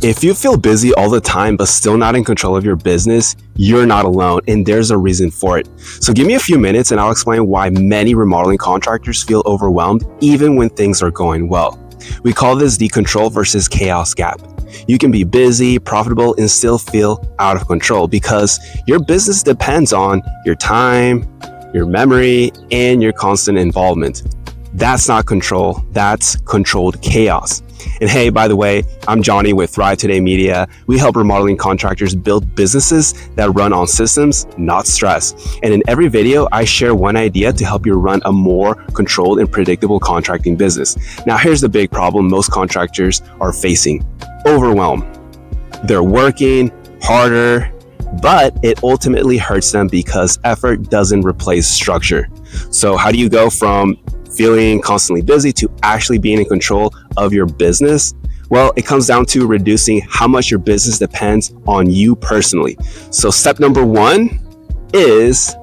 If you feel busy all the time but still not in control of your business, you're not alone, and there's a reason for it. So give me a few minutes and I'll explain why many remodeling contractors feel overwhelmed even when things are going well. We call this the control versus chaos gap. You can be busy, profitable, and still feel out of control because your business depends on your time, your memory, and your constant involvement. That's not control, that's controlled chaos. And hey, by the way, I'm Johnny with Thrive Today Media. We help remodeling contractors build businesses that run on systems, not stress. And in every video, I share one idea to help you run a more controlled and predictable contracting business. Now, here's the big problem most contractors are facing: overwhelm. They're working harder, but it ultimately hurts them because effort doesn't replace structure. So how do you go from feeling constantly busy to actually being in control of your business? Well, it comes down to reducing how much your business depends on you personally. So step number one is,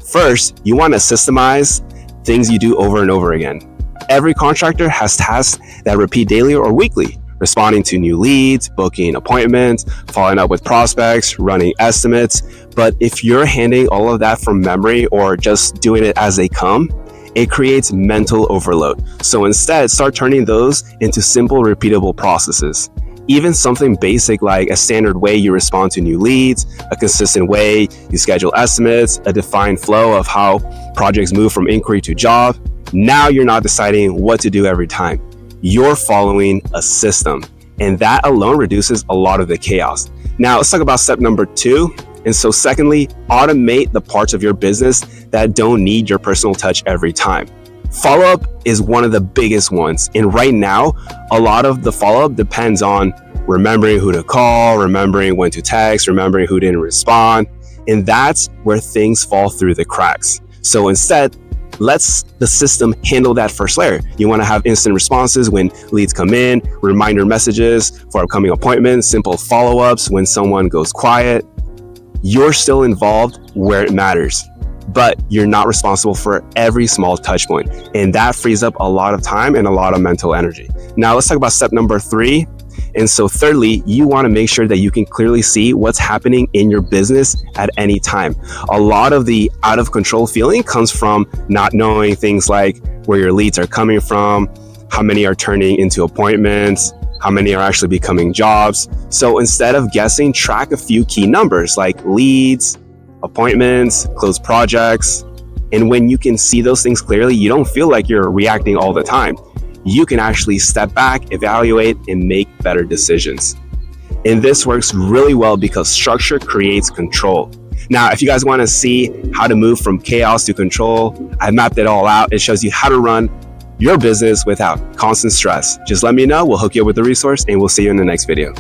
first, you want to systemize things you do over and over again. Every contractor has tasks that repeat daily or weekly: responding to new leads, booking appointments, following up with prospects, running estimates. But if you're handling all of that from memory or just doing it as they come, it creates mental overload. So instead, start turning those into simple, repeatable processes. Even something basic like a standard way you respond to new leads, a consistent way you schedule estimates, a defined flow of how projects move from inquiry to job. Now you're not deciding what to do every time. You're following a system, and that alone reduces a lot of the chaos. Now let's talk about step number two. And so secondly, automate the parts of your business that don't need your personal touch every time. Follow-up is one of the biggest ones. And right now, a lot of the follow-up depends on remembering who to call, remembering when to text, remembering who didn't respond. And that's where things fall through the cracks. So instead, let's the system handle that first layer. You want to have instant responses when leads come in, reminder messages for upcoming appointments, simple follow-ups when someone goes quiet. You're still involved where it matters, but you're not responsible for every small touch point. And that frees up a lot of time and a lot of mental energy. Now let's talk about step number three. And so thirdly, you want to make sure that you can clearly see what's happening in your business at any time. A lot of the out of control feeling comes from not knowing things like where your leads are coming from, how many are turning into appointments, how many are actually becoming jobs. So instead of guessing, track a few key numbers like leads, appointments, closed projects. And when you can see those things clearly, you don't feel like you're reacting all the time. You can actually step back, evaluate, and make better decisions. And this works really well because structure creates control. Now, if you guys want to see how to move from chaos to control, I mapped it all out. It shows you how to run your business without constant stress. Just let me know. We'll hook you up with the resource and we'll see you in the next video.